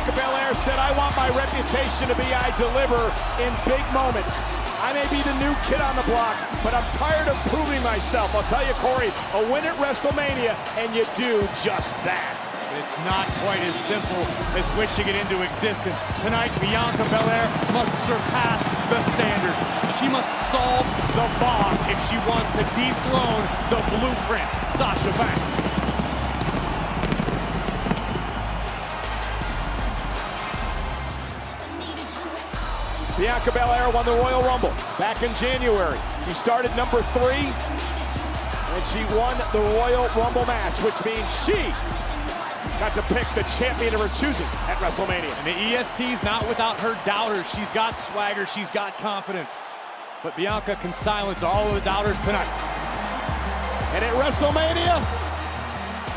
Bianca Belair said, I want my reputation to be I deliver in big moments. I may be the new kid on the block, but I'm tired of proving myself. I'll tell you, Corey, a win at WrestleMania, and you do just that. It's not quite as simple as wishing it into existence. Tonight, Bianca Belair must surpass the standard. She must solve the boss if she wants to dethrone the blueprint, Sasha Banks. Bianca Belair won the Royal Rumble back in January. She started number 3, and she won the Royal Rumble match, which means she got to pick the champion of her choosing at WrestleMania. And the EST's not without her doubters. She's got swagger, she's got confidence. But Bianca can silence all of the doubters tonight. And at WrestleMania,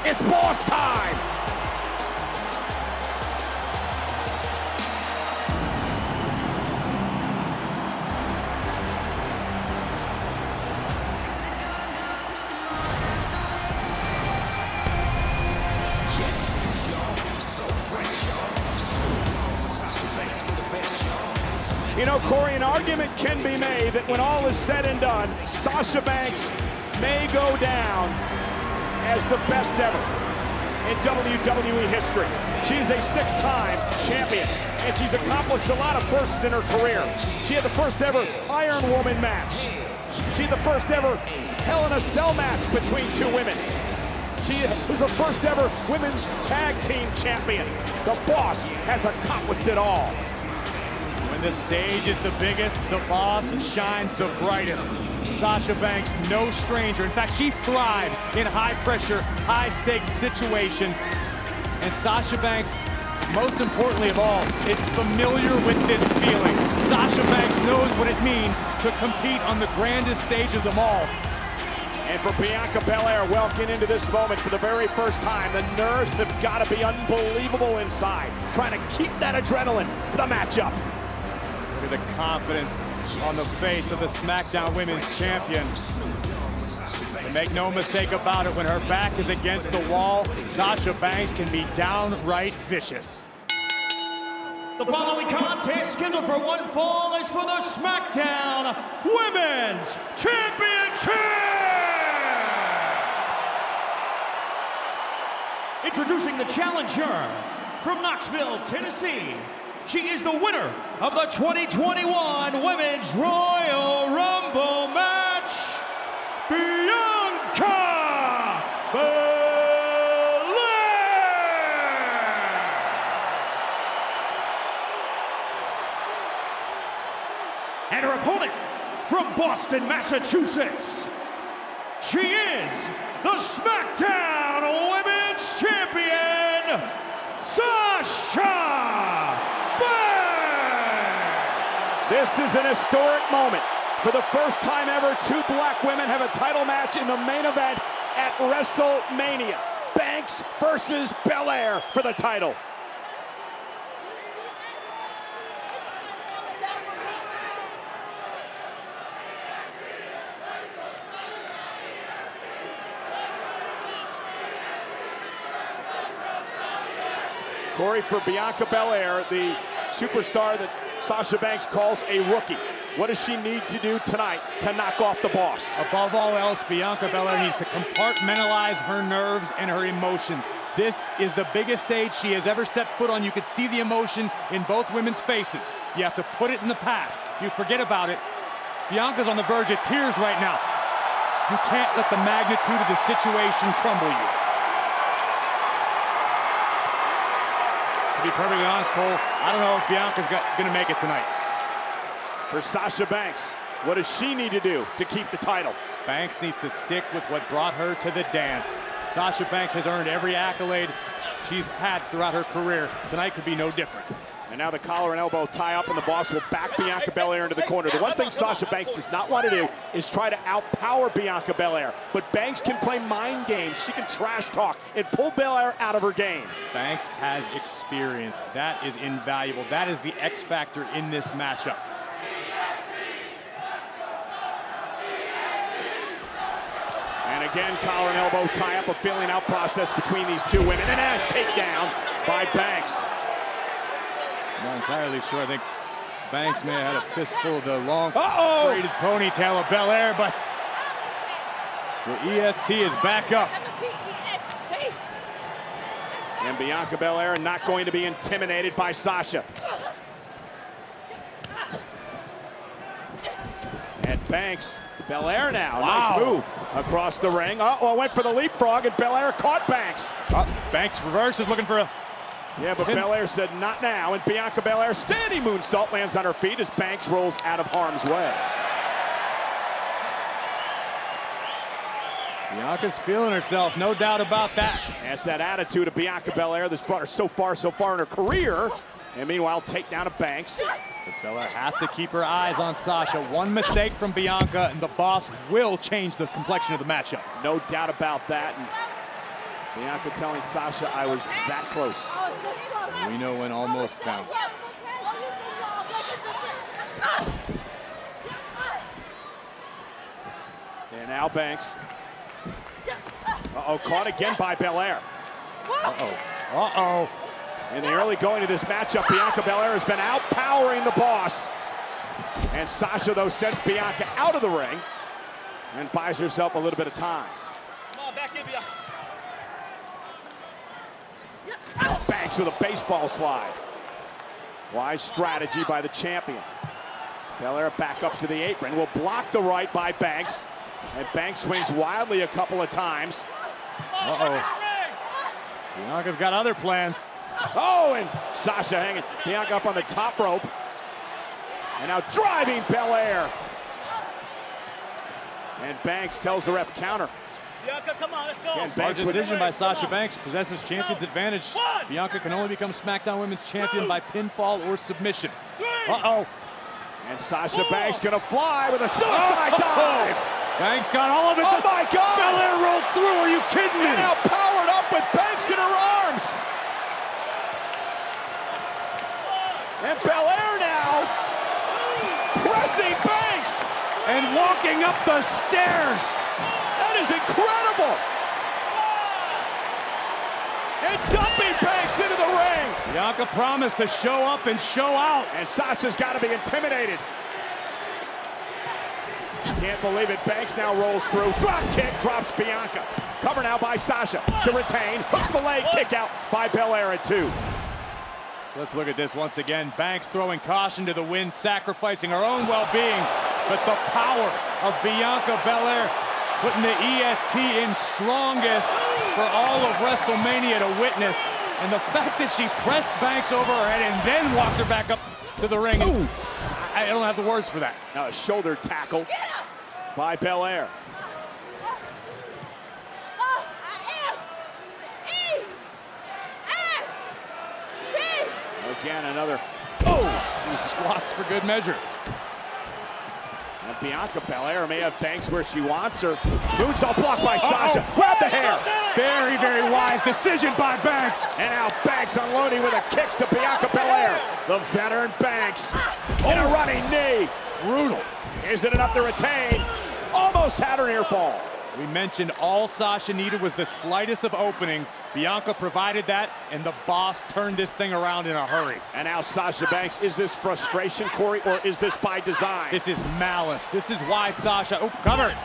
it's boss time! You know, Corey, an argument can be made that when all is said and done, Sasha Banks may go down as the best ever in WWE history. She's a 6-time champion, and she's accomplished a lot of firsts in her career. She had the first ever Iron Woman match. She had the first ever Hell in a Cell match between 2 women. She was the first ever women's tag team champion. The boss has accomplished it all. When the stage is the biggest, the boss shines the brightest. Sasha Banks, no stranger. In fact, she thrives in high-pressure, high-stakes situations. And Sasha Banks, most importantly of all, is familiar with this feeling. Sasha Banks knows what it means to compete on the grandest stage of them all. And for Bianca Belair, walking into this moment for the very first time, the nerves have got to be unbelievable inside, trying to keep that adrenaline for the matchup. Look at the confidence on the face of the SmackDown Women's Champion. And make no mistake about it, when her back is against the wall, Sasha Banks can be downright vicious. The following contest, scheduled for one fall, is for the SmackDown Women's Championship! Introducing the challenger from Knoxville, Tennessee. She is the winner of the 2021 Women's Royal Rumble match, Bianca Belair! And her opponent from Boston, Massachusetts, she is the SmackDown Women's Champion, Sasha Banks! This is an historic moment. For the first time ever, 2 black women have a title match in the main event at WrestleMania. Banks versus Belair for the title. Corey, for Bianca Belair, the superstar that Sasha Banks calls a rookie, what does she need to do tonight to knock off the boss? Above all else, Bianca Belair needs to compartmentalize her nerves and her emotions. This is the biggest stage she has ever stepped foot on. You could see the emotion in both women's faces. You have to put it in the past. You forget about it. Bianca's on the verge of tears right now. You can't let the magnitude of the situation crumble you. To be perfectly honest, Cole, I don't know if Bianca's gonna make it tonight. For Sasha Banks, what does she need to do to keep the title? Banks needs to stick with what brought her to the dance. Sasha Banks has earned every accolade she's had throughout her career. Tonight could be no different. And now the collar and elbow tie up, and the boss will back Bianca Belair into the corner. The one thing Sasha Banks does not want to do is try to outpower Bianca Belair. But Banks can play mind games. She can trash talk and pull Belair out of her game. Banks has experience. That is invaluable. That is the X factor in this matchup. And again, collar and elbow tie up, a feeling out process between these 2 women. And a takedown by Banks. Not entirely sure. I think Banks may have had a fistful of the long braided ponytail of Belair, but the EST is back up. And Bianca Belair not going to be intimidated by Sasha. And Banks, Belair now, nice move across the ring. Went for the leapfrog, and Belair caught Banks. Banks reverses, looking for a... Yeah, but Belair said not now, and Bianca Belair standing moonsault lands on her feet as Banks rolls out of harm's way. Bianca's feeling herself, no doubt about that. That's that attitude of Bianca Belair that's brought her so far in her career. And meanwhile, takedown of Banks. But Belair has to keep her eyes on Sasha. One mistake from Bianca, and the boss will change the complexion of the matchup. No doubt about that. And Bianca telling Sasha, I was that close. We know when almost counts. And now Banks. Caught again by Belair. In the early going of this matchup, Bianca Belair has been outpowering the boss. And Sasha, though, sends Bianca out of the ring and buys herself a little bit of time. Come on, back in, Bianca. Banks with a baseball slide. Wise strategy by the champion. Belair back up to the apron. Will block the right by Banks. And Banks swings wildly a couple of times. Bianca's got other plans. And Sasha hanging Bianca up on the top rope. And now driving Belair. And Banks tells the ref counter. Bianca, come on, let's go. Again, Our Banks decision by Sasha Banks possesses champion's advantage. Bianca can only become SmackDown Women's Champion by pinfall or submission. And Sasha Banks gonna fly with a suicide dive. Banks got all of it. Oh my God! Belair rolled through. Are you kidding me? And now powered up with Banks in her arms. And Belair now pressing Banks and walking up the stairs. That is incredible. And dumping Banks into the ring. Bianca promised to show up and show out. And Sasha's got to be intimidated. Can't believe it. Banks now rolls through. Drop kick, drops Bianca. Cover now by Sasha to retain. Hooks the leg, kick out by Belair at 2. Let's look at this once again. Banks throwing caution to the wind, sacrificing her own well-being. But the power of Bianca Belair putting the EST in strongest for all of WrestleMania to witness. And the fact that she pressed Banks over her head and then walked her back up to the ring is, I don't have the words for that. Now a shoulder tackle by Belair. Again, another. He squats for good measure. And Bianca Belair may have Banks where she wants her. Moonsault blocked by Sasha. Grab the hair. Very, very wise decision by Banks. And now Banks unloading with a kicks to Bianca Belair. The veteran Banks in a running knee. Brutal. Is it enough to retain? Almost had her near fall. We mentioned all Sasha needed was the slightest of openings. Bianca provided that, and the boss turned this thing around in a hurry. And now Sasha Banks, is this frustration, Corey, or is this by design? This is malice. This is why Sasha, covered.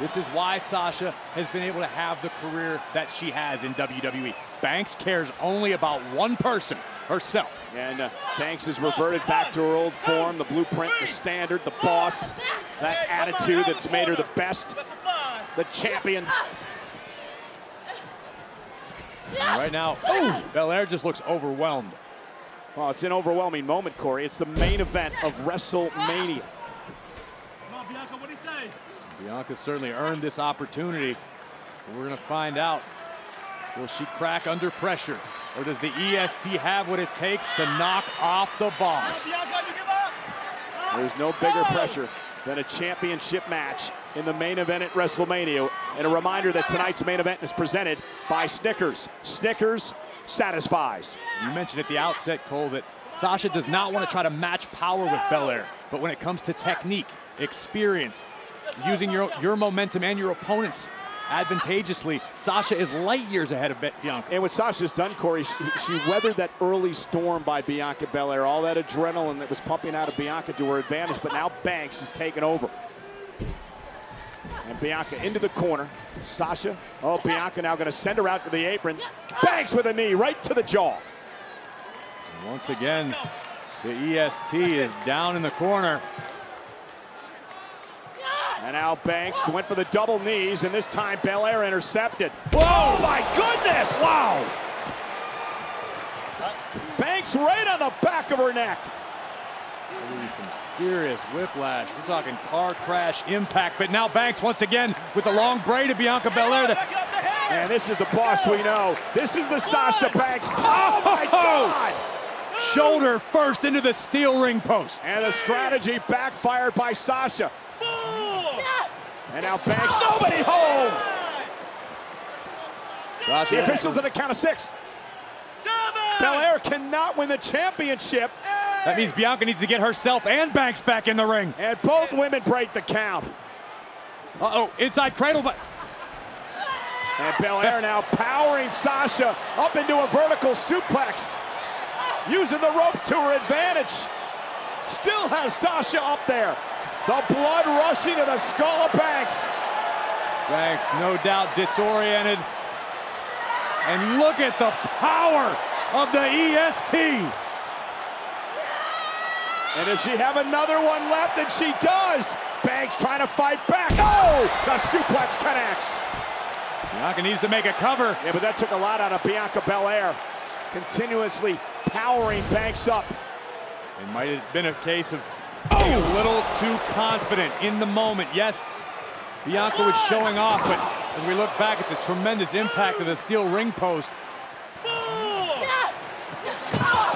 This is why Sasha has been able to have the career that she has in WWE. Banks cares only about one person, herself. And Banks has reverted back to her old form, the blueprint, the standard, the boss, that attitude that's made her the best, the champion. And right now, Belair just looks overwhelmed. Well, it's an overwhelming moment, Corey. It's the main event of WrestleMania. Come on, Bianca, what do you say? Bianca certainly earned this opportunity. We're gonna find out. Will she crack under pressure? Or does the EST have what it takes to knock off the boss? Bianca, you give up? There's no bigger pressure than a championship match in the main event at WrestleMania. And a reminder that tonight's main event is presented by Snickers. Snickers satisfies. You mentioned at the outset, Cole, that Sasha does not want to try to match power with Belair. But when it comes to technique, experience, using your momentum and your opponent's advantageously, Sasha is light years ahead of Bianca. And what Sasha's done, Corey, she weathered that early storm by Bianca Belair. All that adrenaline that was pumping out of Bianca to her advantage, but now Banks is taking over. And Bianca into the corner. Sasha, Bianca now going to send her out to the apron. Banks with a knee right to the jaw. And once again, the EST is down in the corner. And now Banks went for the double knees, and this time Belair intercepted. Oh my goodness! Wow! Banks right on the back of her neck. Some serious whiplash. We're talking car crash impact, but now Banks once again with the long braid of Bianca Belair. And this is the boss we know. This is the Sasha Banks. Oh my God! Shoulder first into the steel ring post. And the strategy backfired by Sasha. And now Banks, nobody home! Sasha. The officials at a count of 6. Belair cannot win the championship. That means Bianca needs to get herself and Banks back in the ring. And both women break the count. Inside cradle, but... And Belair now powering Sasha up into a vertical suplex. Using the ropes to her advantage. Still has Sasha up there. The blood rushing to the skull of Banks. Banks, no doubt, disoriented. And look at the power of the EST. And does she have another one left? And she does. Banks trying to fight back. Oh, the suplex connects. Bianca needs to make a cover. Yeah, but that took a lot out of Bianca Belair. Continuously powering Banks up. It might have been a case of being a little too confident in the moment. Yes, Bianca was showing off, but as we look back at the tremendous impact of the steel ring post,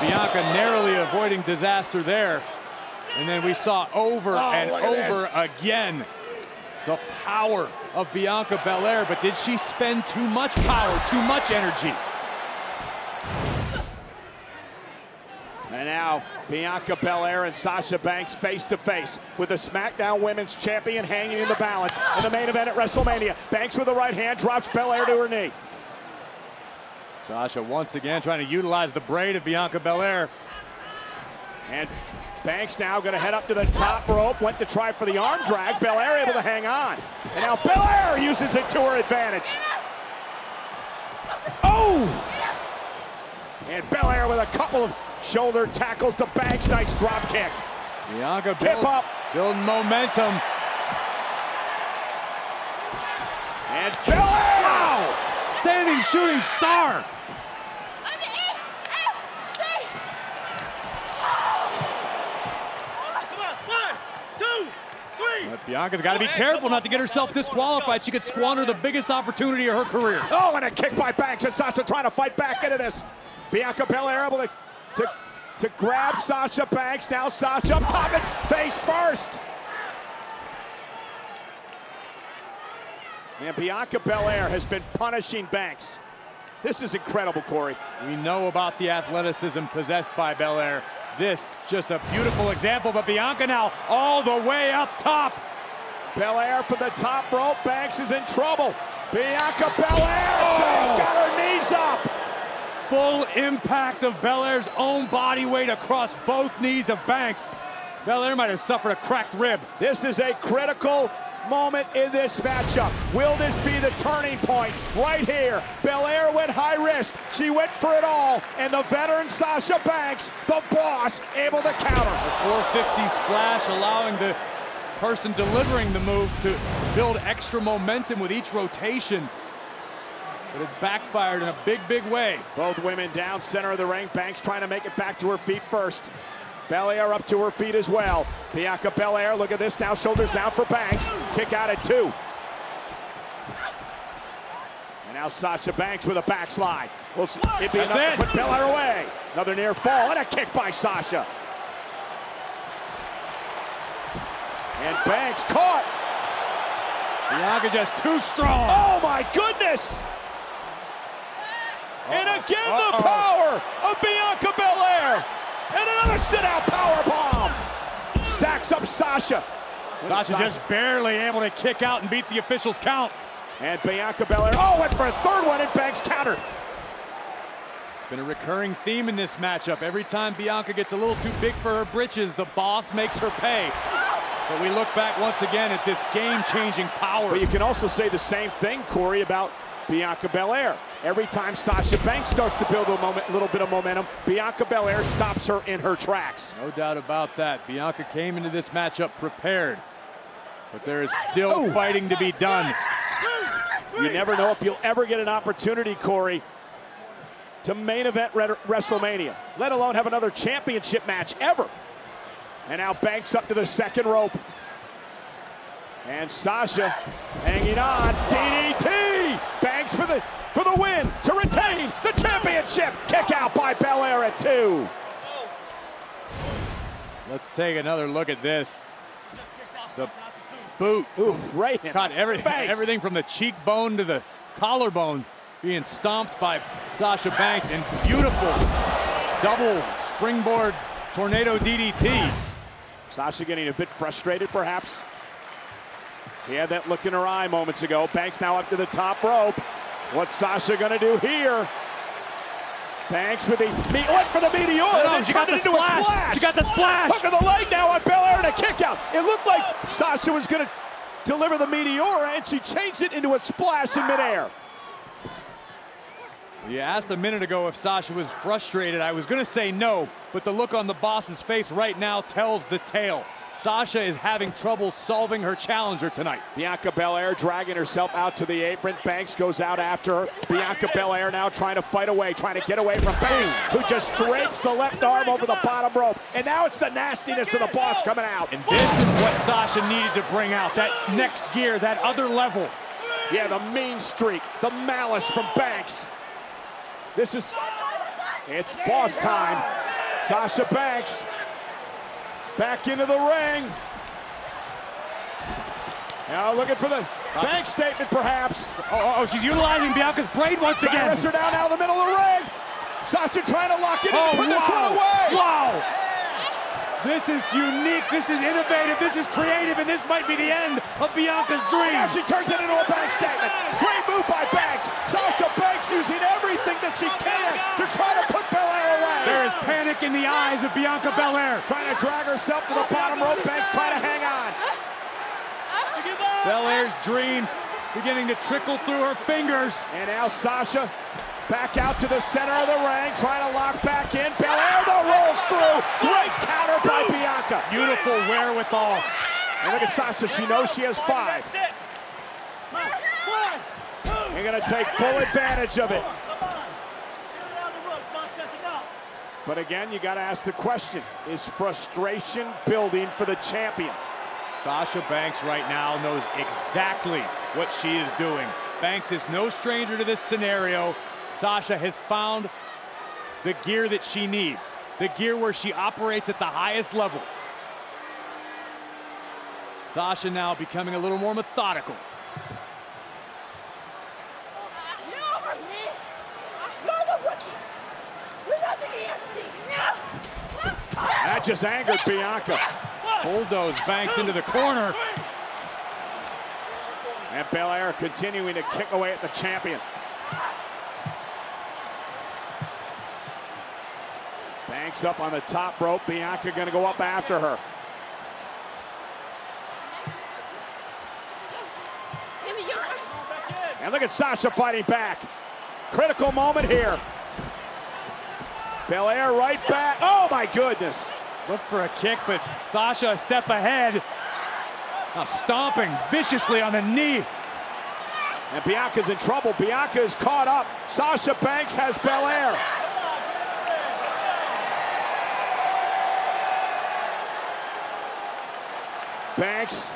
Bianca narrowly avoiding disaster there. And then we saw over and over again the power of Bianca Belair, but did she spend too much power, too much energy? And now Bianca Belair and Sasha Banks face to face with the SmackDown Women's Champion hanging in the balance in the main event at WrestleMania. Banks with the right hand drops Belair to her knee. Sasha once again trying to utilize the braid of Bianca Belair. And Banks now going to head up to the top rope. Went to try for the arm drag. Belair able to hang on. And now Belair uses it to her advantage. Oh! And Belair with a couple of shoulder tackles to Banks. Nice drop kick. Bianca building momentum. And Belair! Wow! Standing shooting star. But Bianca's got to be careful not to get herself disqualified. She could squander the biggest opportunity of her career. Oh, and a kick by Banks, and Sasha trying to fight back into this. Bianca Belair able to grab Sasha Banks. Now Sasha up top and face first. And Bianca Belair has been punishing Banks. This is incredible, Corey. We know about the athleticism possessed by Belair. This just a beautiful example, but Bianca now all the way up top. Belair from the top rope. Banks is in trouble. Bianca Belair. Banks got her knees up. Full impact of Belair's own body weight across both knees of Banks. Belair might have suffered a cracked rib. This is a critical moment in this matchup. Will this be the turning point? Right here, Belair went high risk. She went for it all, and the veteran Sasha Banks, the boss, able to counter. The 450 splash allowing the person delivering the move to build extra momentum with each rotation. But it backfired in a big, big way. Both women down center of the ring. Banks trying to make it back to her feet first. Belair up to her feet as well. Bianca Belair, look at this now, shoulders down for Banks. Kick out at 2. And now Sasha Banks with a backslide. Will it be enough to put Belair away? Another near fall and a kick by Sasha. And Banks caught. Bianca just too strong. Oh my goodness! And again the power of Bianca Belair. And another sit-out power bomb. Stacks up Sasha. Sasha just barely able to kick out and beat the official's count. And Bianca Belair, oh, went for a third one, and Banks countered. Been a recurring theme in this matchup. Every time Bianca gets a little too big for her britches, the boss makes her pay. But we look back once again at this game-changing power. But you can also say the same thing, Corey, about Bianca Belair. Every time Sasha Banks starts to build a little bit of momentum, Bianca Belair stops her in her tracks. No doubt about that. Bianca came into this matchup prepared. But there is still fighting to be done. You never know if you'll ever get an opportunity, Corey, to main event WrestleMania, let alone have another championship match ever. And now Banks up to the second rope. And Sasha hanging on, DDT! Banks for the win to retain the championship. Kick out by Belair at 2. Let's take another look at this. The boot. Ooh, right in Caught the face. everything from the cheekbone to the collarbone being stomped by Sasha Banks, and beautiful double springboard tornado DDT. Sasha getting a bit frustrated, perhaps. She had that look in her eye moments ago. Banks now up to the top rope. What's Sasha gonna do here? Banks with went for the meteor. No, she got the splash. She got the splash. Hook of the leg now on Belair and a kick out. It looked like Sasha was gonna deliver the meteor, and she changed it into a splash in midair. You asked a minute ago if Sasha was frustrated. I was going to say no, but the look on the boss's face right now tells the tale. Sasha is having trouble solving her challenger tonight. Bianca Belair dragging herself out to the apron. Banks goes out after her. Bianca Belair now trying to fight away, trying to get away from Banks, who just drapes the left arm over the bottom rope. And now it's the nastiness of the boss coming out. And this is what Sasha needed to bring out, that next gear, that other level. Yeah, the mean streak, the malice from Banks. It's boss time. Sasha Banks back into the ring. Now looking for the Banks statement, perhaps. Oh, she's utilizing Bianca's braid once again. Press her down now in the middle of the ring. Sasha trying to lock it in and put this one away. Wow. This is unique, this is innovative, this is creative, and this might be the end of Bianca's dream. Now she turns it into a Banks statement. Great move by Banks. Sasha Banks using everything that she can to try to put Belair away. There is panic in the eyes of Bianca Belair. Trying to drag herself to the bottom rope. Banks trying to hang on. Belair's dreams beginning to trickle through her fingers. And now Sasha back out to the center of the ring, trying to lock back in. Belair though rolls through. Great counter by Bianca. Beautiful wherewithal. And look at Sasha, she knows she has 5. You're gonna take full advantage of it. But again, you gotta ask the question, is frustration building for the champion? Sasha Banks right now knows exactly what she is doing. Banks is no stranger to this scenario. Sasha has found the gear that she needs, the gear where she operates at the highest level. Sasha now becoming a little more methodical. That just angered Bianca. Bulldoze Banks into the corner. And Belair continuing to kick away at the champion. Banks up on the top rope. Bianca gonna go up after her. And look at Sasha fighting back. Critical moment here. Belair right back. Oh my goodness. Look for a kick, but Sasha a step ahead. Now stomping viciously on the knee. And Bianca's in trouble. Bianca is caught up. Sasha Banks has Belair. Banks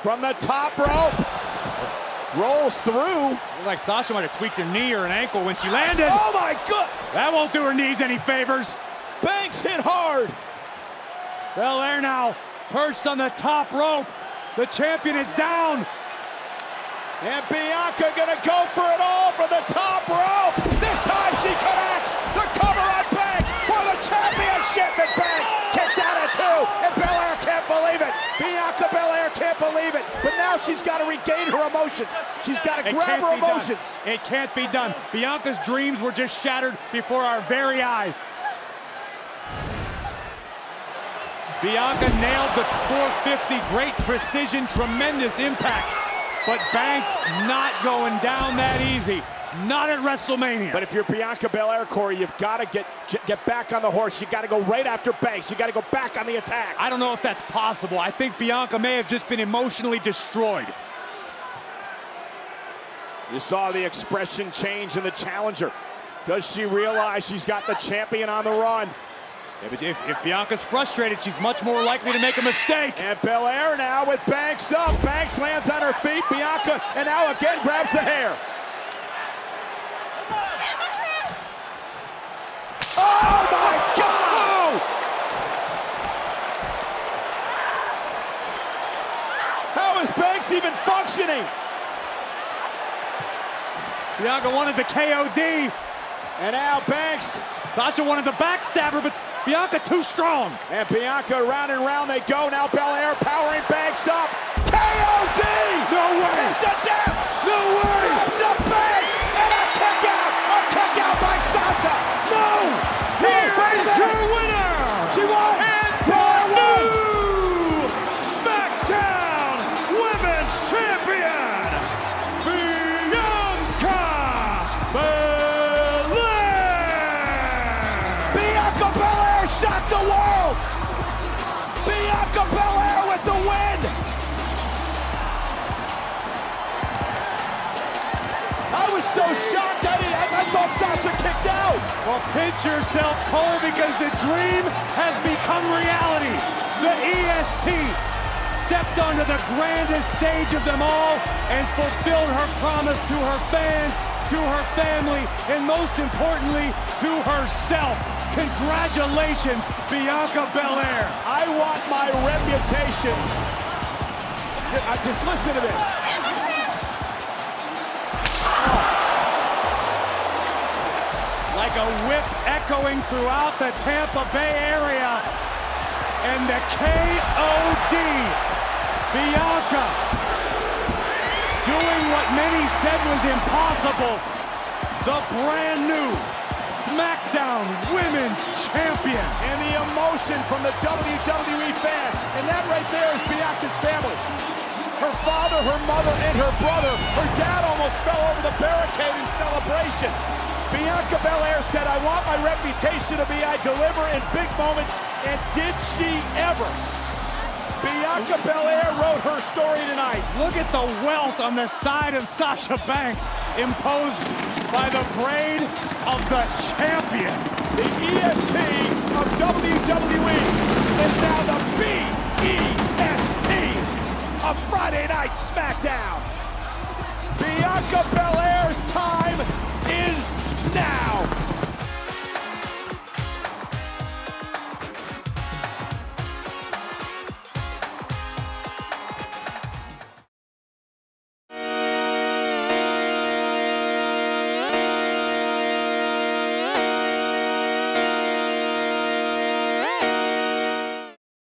from the top rope. Rolls through. Looked like Sasha might have tweaked her knee or an ankle when she landed. Oh my God! That won't do her knees any favors. Banks hit hard. Belair now perched on the top rope. The champion is down. And Bianca gonna go for it all from the top rope. This time she connects. The cover on Banks for the championship. And Banks kicks out at 2. And Belair can't believe it. it. Bianca Belair can't believe it. But now she's got to regain her emotions. She's got to grab her emotions. It can't be done. Bianca's dreams were just shattered before our very eyes. Bianca nailed the 450, great precision, tremendous impact. But Banks not going down that easy. Not at WrestleMania. But if you're Bianca Belair, Corey, you've got to get back on the horse. You got to go right after Banks. You got to go back on the attack. I don't know if that's possible. I think Bianca may have just been emotionally destroyed. You saw the expression change in the challenger. Does she realize she's got the champion on the run? Yeah, but if Bianca's frustrated, she's much more likely to make a mistake. And Belair now with Banks up. Banks lands on her feet. Bianca, and now again grabs the hair. Oh my God! How is Banks even functioning? Bianca wanted the KOD. And now Banks. Sasha wanted the backstabber, but Bianca too strong. And Bianca round and round they go. Now Belair powering Banks up. KOD! No way! It's a death! No way! Grabs up Banks! And a kick out! A kick out by Sasha! No! Here is Your winner! She won! And Belair won! new SmackDown Women's Champion, Bianca Belair! Bianca Belair shocked the world! Bianca Belair with the win! I was so shocked I thought Sasha kicked out! Well, pinch yourself, Cole, because the dream has become reality. The EST stepped onto the grandest stage of them all and fulfilled her promise to her fans, to her family, and most importantly, to herself. Congratulations, Bianca Belair. I want my reputation. Just listen to this. Like a whip echoing throughout the Tampa Bay area. And the KOD. Bianca doing what many said was impossible. The brand new SmackDown Women's Champion. And the emotion from the WWE fans. And that right there is Bianca's family. Her father, her mother, and her brother. Her dad almost fell over the barricade in celebration. Bianca Belair said, I want my reputation to be I deliver in big moments, and did she ever? Bianca Belair wrote her story tonight. Look at the wealth on the side of Sasha Banks, imposed by the braid of the champion.